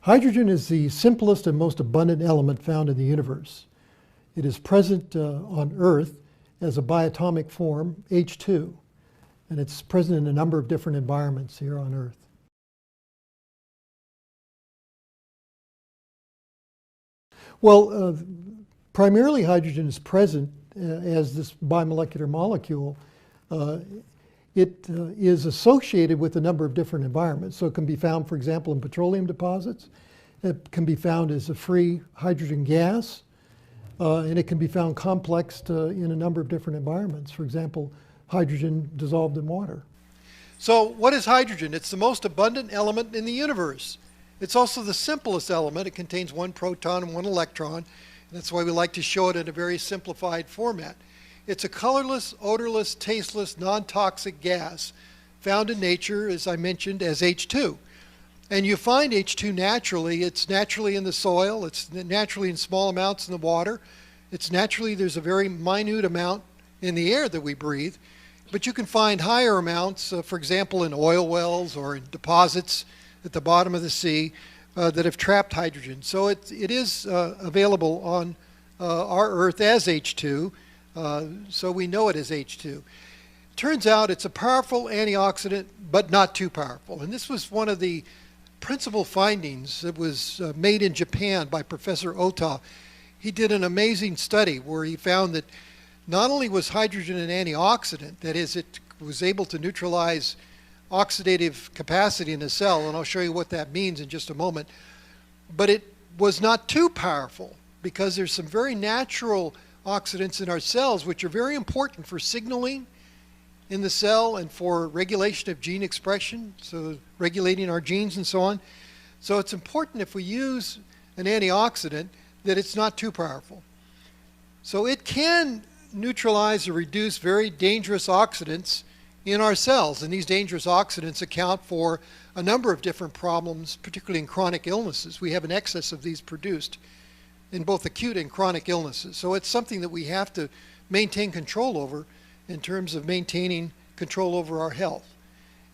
Hydrogen is the simplest and most abundant element found in the universe. It is present on Earth as a biatomic form, H2, and it's present in a number of different environments here on Earth. Well, primarily hydrogen is present as this bimolecular molecule. It is associated with a number of different environments. So it can be found, for example, in petroleum deposits. It can be found as a free hydrogen gas. And it can be found complexed in a number of different environments. For example, hydrogen dissolved in water. So what is hydrogen? It's the most abundant element in the universe. It's also the simplest element. It contains one proton and one electron. And that's why we like to show it in a very simplified format. It's a colorless, odorless, tasteless, non-toxic gas found in nature, as I mentioned, as H2. And you find H2 naturally. It's naturally in the soil. It's naturally in small amounts in the water. It's naturally, there's a very minute amount in the air that we breathe. But you can find higher amounts, for example, in oil wells or in deposits at the bottom of the sea that have trapped hydrogen. So it is available on our Earth as H2. So we know it as H2. Turns out it's a powerful antioxidant, but not too powerful. And this was one of the principal findings that was made in Japan by Professor Ota. He did an amazing study where he found that not only was hydrogen an antioxidant, that is, it was able to neutralize oxidative capacity in the cell, and I'll show you what that means in just a moment, but it was not too powerful because there's some very natural oxidants in our cells which are very important for signaling in the cell and for regulation of gene expression, so regulating our genes and so on. So it's important if we use an antioxidant that it's not too powerful. So it can neutralize or reduce very dangerous oxidants in our cells, and these dangerous oxidants account for a number of different problems, particularly in chronic illnesses. We have an excess of these produced in both acute and chronic illnesses. So it's something that we have to maintain control over in terms of maintaining control over our health.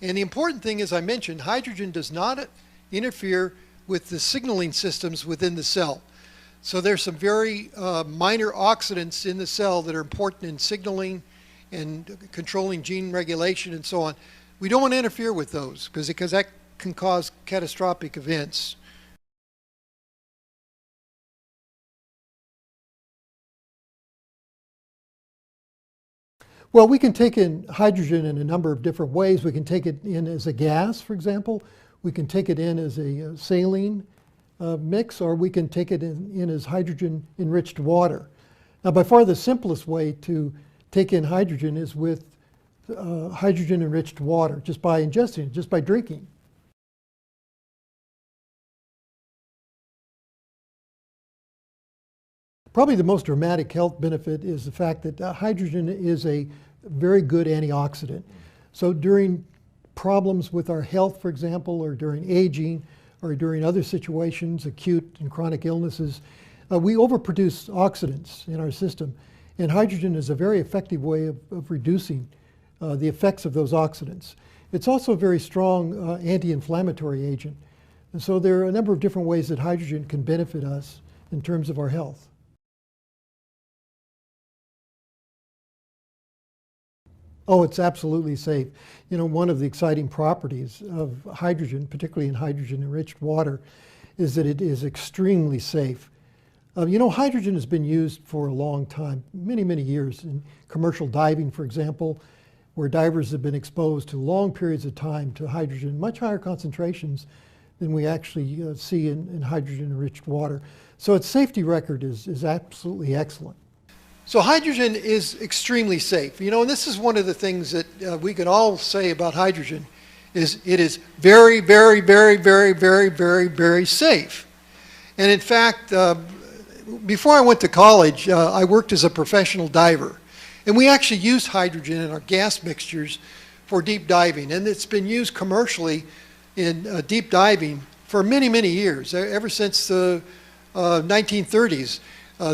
And the important thing, as I mentioned, hydrogen does not interfere with the signaling systems within the cell. So there's some very minor oxidants in the cell that are important in signaling and controlling gene regulation and so on. We don't want to interfere with those because that can cause catastrophic events. Well, we can take in hydrogen in a number of different ways. We can take it in as a gas, for example. We can take it in as a saline mix, or we can take it in as hydrogen-enriched water. Now, by far the simplest way to take in hydrogen is with hydrogen-enriched water, just by ingesting it, just by drinking. Probably the most dramatic health benefit is the fact that hydrogen is a very good antioxidant. So during problems with our health, for example, or during aging, or during other situations, acute and chronic illnesses, we overproduce oxidants in our system. And hydrogen is a very effective way of reducing the effects of those oxidants. It's also a very strong anti-inflammatory agent. And so there are a number of different ways that hydrogen can benefit us in terms of our health. Oh, it's absolutely safe. You know, one of the exciting properties of hydrogen, particularly in hydrogen-enriched water, is that it is extremely safe. You know, hydrogen has been used for a long time, many, many years, in commercial diving, for example, where divers have been exposed to long periods of time to hydrogen, much higher concentrations than we actually see in hydrogen-enriched water. So its safety record is absolutely excellent. So hydrogen is extremely safe. You know, and this is one of the things that we can all say about hydrogen, is it is very, very, very, very, very, very, very safe. And in fact, before I went to college, I worked as a professional diver. And we actually used hydrogen in our gas mixtures for deep diving. And it's been used commercially in deep diving for many, many years, ever since the 1930s.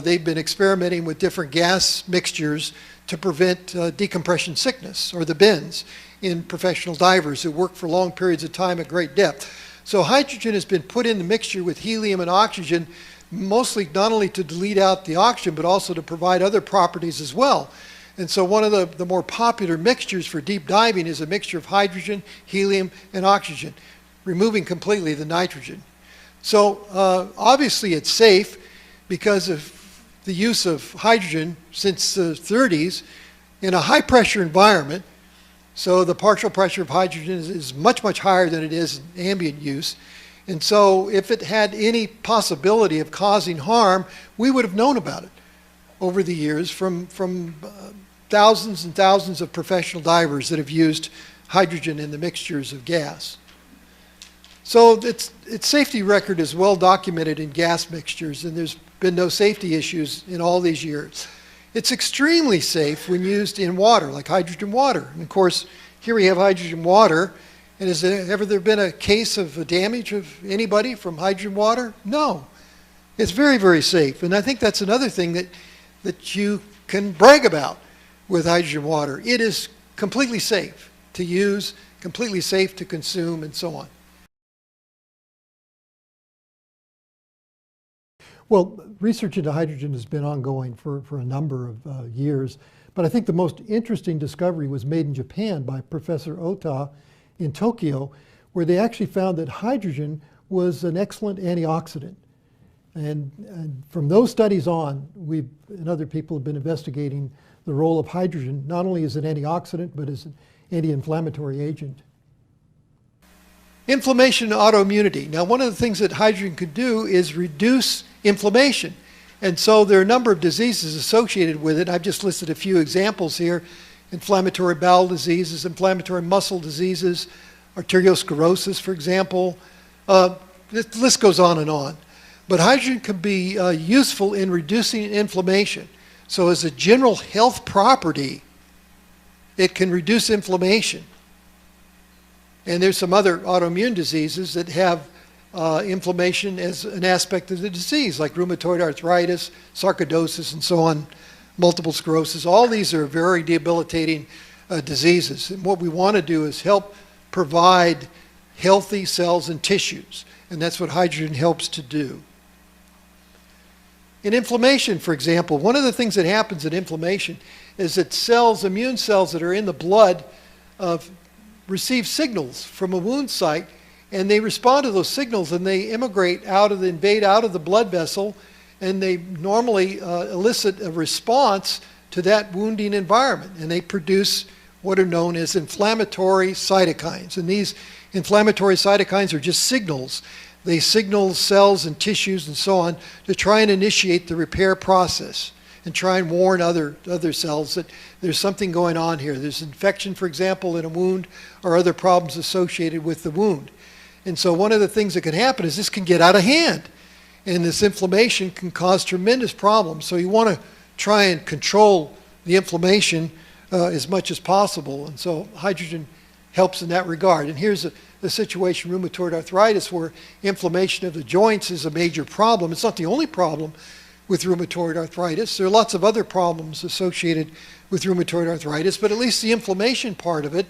They've been experimenting with different gas mixtures to prevent decompression sickness, or the bends, in professional divers who work for long periods of time at great depth. So hydrogen has been put in the mixture with helium and oxygen, mostly not only to delete out the oxygen, but also to provide other properties as well. And so one of the more popular mixtures for deep diving is a mixture of hydrogen, helium, and oxygen, removing completely the nitrogen. So obviously it's safe because of the use of hydrogen since the 30s in a high pressure environment. So the partial pressure of hydrogen is much, much higher than it is in ambient use. And so if it had any possibility of causing harm, we would have known about it over the years from thousands and thousands of professional divers that have used hydrogen in the mixtures of gas. So its safety record is well documented in gas mixtures, and there's been no safety issues in all these years. It's extremely safe when used in water, like hydrogen water. And of course, here we have hydrogen water. And has there ever been a case of damage of anybody from hydrogen water? No. It's very, very safe. And I think that's another thing that you can brag about with hydrogen water. It is completely safe to use, completely safe to consume, and so on. Well, research into hydrogen has been ongoing for a number of years, but I think the most interesting discovery was made in Japan by Professor Ota in Tokyo, where they actually found that hydrogen was an excellent antioxidant. And from those studies on, we and other people have been investigating the role of hydrogen, not only as an antioxidant, but as an anti-inflammatory agent. Inflammation and autoimmunity. Now, one of the things that hydrogen could do is reduce inflammation. And so there are a number of diseases associated with it. I've just listed a few examples here. Inflammatory bowel diseases, inflammatory muscle diseases, arteriosclerosis, for example. The list goes on and on. But hydrogen can be useful in reducing inflammation. So as a general health property, it can reduce inflammation. And there's some other autoimmune diseases that have inflammation as an aspect of the disease, like rheumatoid arthritis, sarcoidosis, and so on, multiple sclerosis. All these are very debilitating diseases. And what we want to do is help provide healthy cells and tissues. And that's what hydrogen helps to do. In inflammation, for example, one of the things that happens in inflammation is that cells, immune cells that are in the blood, receive signals from a wound site, and they respond to those signals, and they invade out of the blood vessel, and they normally elicit a response to that wounding environment, and they produce what are known as inflammatory cytokines. And these inflammatory cytokines are just signals. They signal cells and tissues and so on to try and initiate the repair process and try and warn other cells that there's something going on here. There's infection, for example, in a wound, or other problems associated with the wound. And so one of the things that can happen is this can get out of hand, and this inflammation can cause tremendous problems. So you want to try and control the inflammation as much as possible. And so hydrogen helps in that regard. And here's the situation, rheumatoid arthritis, where inflammation of the joints is a major problem. It's not the only problem with rheumatoid arthritis. There are lots of other problems associated with rheumatoid arthritis, but at least the inflammation part of it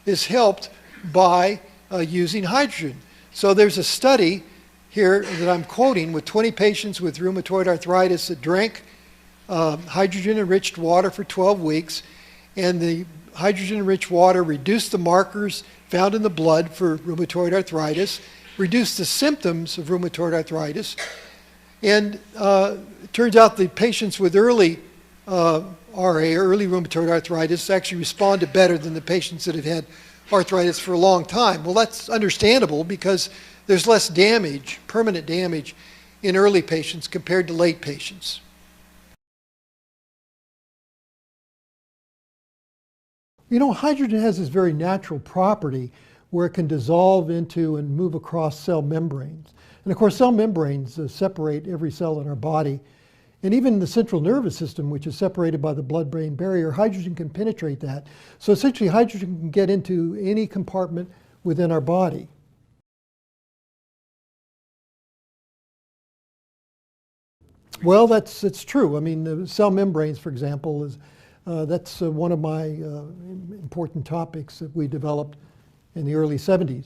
is helped by using hydrogen. So there's a study here that I'm quoting with 20 patients with rheumatoid arthritis that drank hydrogen-enriched water for 12 weeks, and the hydrogen-enriched water reduced the markers found in the blood for rheumatoid arthritis, reduced the symptoms of rheumatoid arthritis, and it turns out the patients with early RA, early rheumatoid arthritis, actually responded better than the patients that had had arthritis for a long time. Well, that's understandable because there's less damage, permanent damage, in early patients compared to late patients. You know, hydrogen has this very natural property where it can dissolve into and move across cell membranes. And of course, cell membranes separate every cell in our body. And even the central nervous system, which is separated by the blood-brain barrier, hydrogen can penetrate that. So essentially, hydrogen can get into any compartment within our body. Well, it's true. I mean, the cell membranes, for example, is that's one of my important topics that we developed in the early 70s.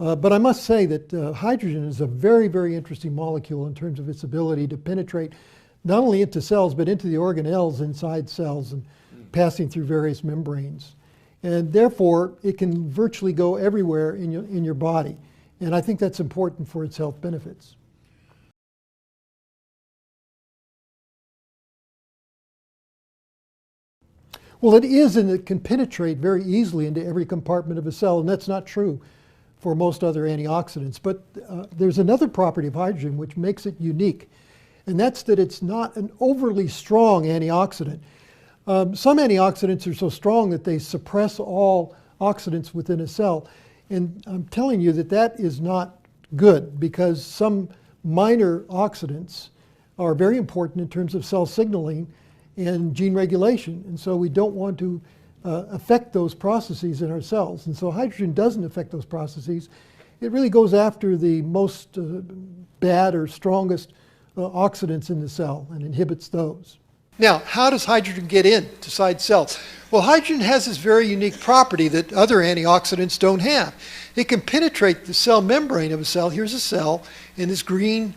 But I must say that hydrogen is a very, very interesting molecule in terms of its ability to penetrate not only into cells, but into the organelles inside cells and passing through various membranes. And therefore, it can virtually go everywhere in your body. And I think that's important for its health benefits. Well, it is, and it can penetrate very easily into every compartment of a cell, and that's not true for most other antioxidants. But there's another property of hydrogen which makes it unique, and that's that it's not an overly strong antioxidant. Some antioxidants are so strong that they suppress all oxidants within a cell, and I'm telling you that that is not good, because some minor oxidants are very important in terms of cell signaling and gene regulation, and so we don't want to affect those processes in our cells. And so hydrogen doesn't affect those processes. It really goes after the most bad or strongest oxidants in the cell and inhibits those. Now, how does hydrogen get inside cells? Well, hydrogen has this very unique property that other antioxidants don't have. It can penetrate the cell membrane of a cell. Here's a cell, and this green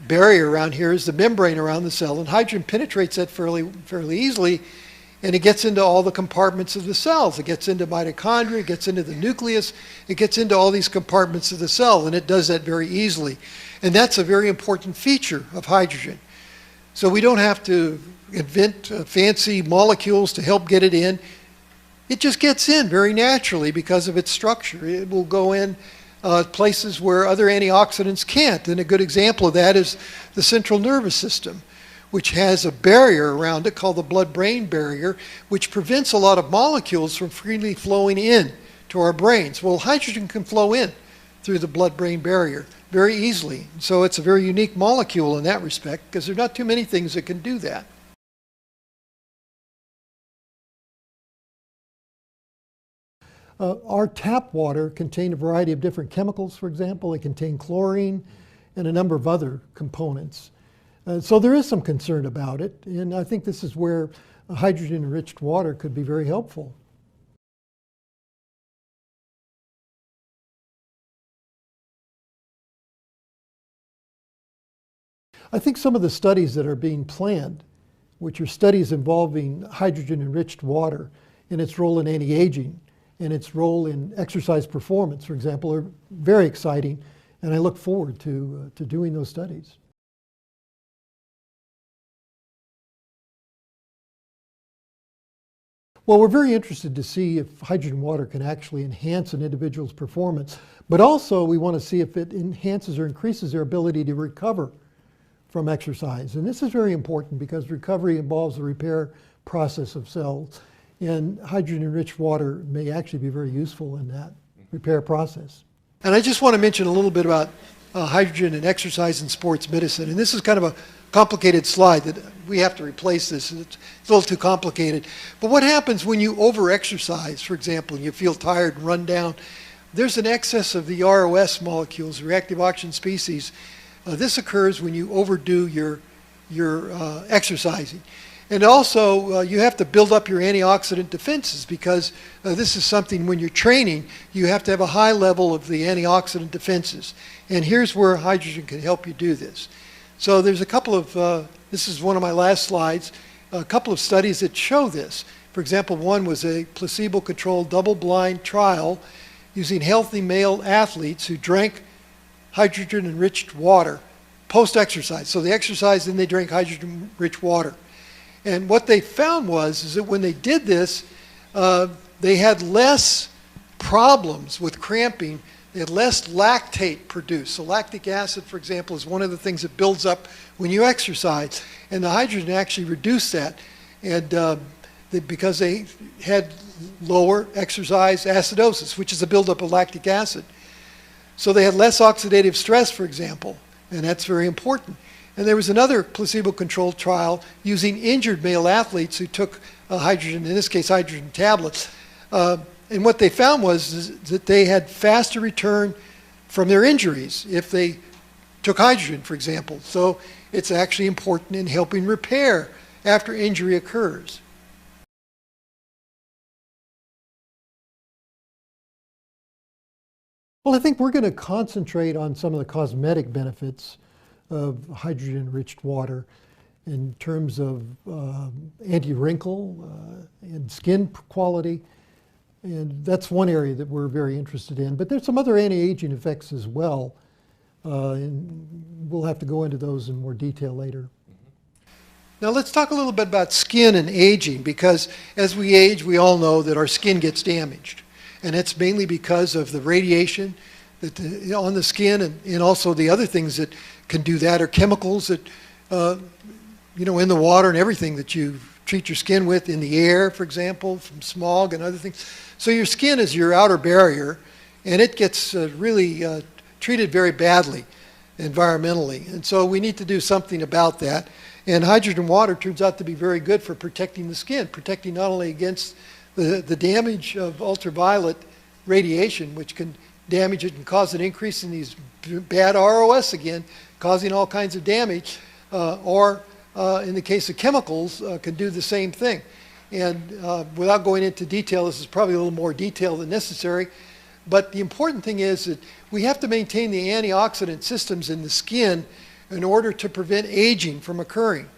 barrier around here is the membrane around the cell, and hydrogen penetrates that fairly easily, and it gets into all the compartments of the cells. It gets into mitochondria, it gets into the nucleus, it gets into all these compartments of the cell, and it does that very easily. And that's a very important feature of hydrogen. So we don't have to invent fancy molecules to help get it in. It just gets in very naturally because of its structure. It will go in places where other antioxidants can't. And a good example of that is the central nervous system, which has a barrier around it called the blood-brain barrier, which prevents a lot of molecules from freely flowing in to our brains. Well, hydrogen can flow in through the blood-brain barrier very easily. So it's a very unique molecule in that respect, because there are not too many things that can do that. Our tap water contained a variety of different chemicals, for example. It contained chlorine and a number of other components. So there is some concern about it, and I think this is where hydrogen-enriched water could be very helpful. I think some of the studies that are being planned, which are studies involving hydrogen-enriched water and its role in anti-aging, and its role in exercise performance, for example, are very exciting, and I look forward to doing those studies. Well, we're very interested to see if hydrogen water can actually enhance an individual's performance, but also we want to see if it enhances or increases their ability to recover from exercise. And this is very important because recovery involves the repair process of cells. And hydrogen-enriched water may actually be very useful in that repair process. And I just want to mention a little bit about hydrogen and exercise in sports medicine. And this is kind of a complicated slide that we have to replace this. It's a little too complicated. But what happens when you over-exercise, for example, and you feel tired and run down? There's an excess of the ROS molecules, reactive oxygen species. This occurs when you overdo your exercising. And also, you have to build up your antioxidant defenses, because this is something, when you're training, you have to have a high level of the antioxidant defenses. And here's where hydrogen can help you do this. So there's a couple of, this is one of my last slides, a couple of studies that show this. For example, one was a placebo-controlled double-blind trial using healthy male athletes who drank hydrogen-enriched water post-exercise. So they exercised and they drank hydrogen-rich water. And what they found is that when they did this, they had less problems with cramping. They had less lactate produced. So lactic acid, for example, is one of the things that builds up when you exercise. And the hydrogen actually reduced that, and because they had lower exercise acidosis, which is a buildup of lactic acid. So they had less oxidative stress, for example, and that's very important. And there was another placebo-controlled trial using injured male athletes who took hydrogen, in this case hydrogen tablets. And what they found was that they had faster return from their injuries if they took hydrogen, for example. So it's actually important in helping repair after injury occurs. Well, I think we're going to concentrate on some of the cosmetic benefits of hydrogen-enriched water in terms of anti-wrinkle and skin quality. And that's one area that we're very interested in. But there's some other anti-aging effects as well. And we'll have to go into those in more detail later. Now let's talk a little bit about skin and aging, because as we age, we all know that our skin gets damaged. And it's mainly because of the radiation that on the skin, and also the other things that can do that are chemicals that, in the water and everything that you treat your skin with, in the air, for example, from smog and other things. So your skin is your outer barrier, and it gets really treated very badly environmentally. And so we need to do something about that. And hydrogen water turns out to be very good for protecting the skin, protecting not only against the damage of ultraviolet radiation, which can damage it and cause an increase in these bad ROS again, causing all kinds of damage, or in the case of chemicals, can do the same thing. And without going into detail, this is probably a little more detail than necessary, but the important thing is that we have to maintain the antioxidant systems in the skin in order to prevent aging from occurring,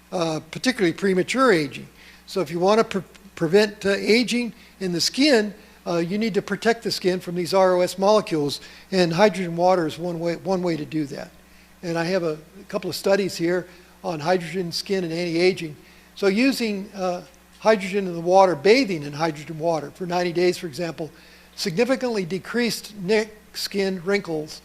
particularly premature aging. So if you want to prevent aging in the skin, you need to protect the skin from these ROS molecules, and hydrogen water is one way to do that. And I have a couple of studies here on hydrogen, skin, and anti-aging. So using hydrogen in the water, bathing in hydrogen water for 90 days, for example, significantly decreased neck, skin, wrinkles,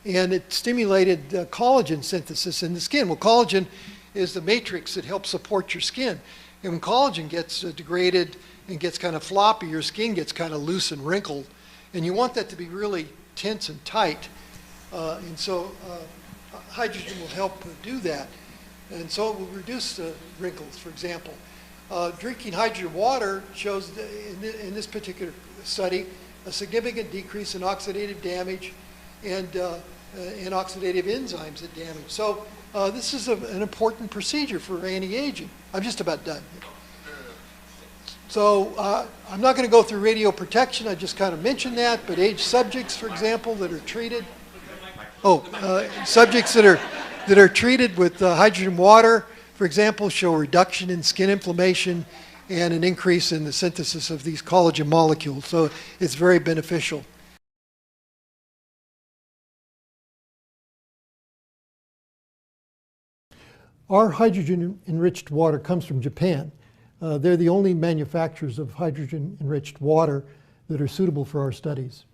and it stimulated collagen synthesis in the skin. Well, collagen is the matrix that helps support your skin. And when collagen gets degraded and gets kind of floppy, your skin gets kind of loose and wrinkled. And you want that to be really tense and tight. And so hydrogen will help do that. And so it will reduce the wrinkles, for example. Drinking hydrogen water shows, in this particular study, a significant decrease in oxidative damage and oxidative enzymes that damage. So this is an important procedure for anti-aging. I'm just about done. So I'm not going to go through radioprotection. I just kind of mentioned that. But aged subjects, for example, that are treated. Subjects that are treated with hydrogen water, for example, show a reduction in skin inflammation and an increase in the synthesis of these collagen molecules. So it's very beneficial. Our hydrogen-enriched water comes from Japan. They're the only manufacturers of hydrogen-enriched water that are suitable for our studies.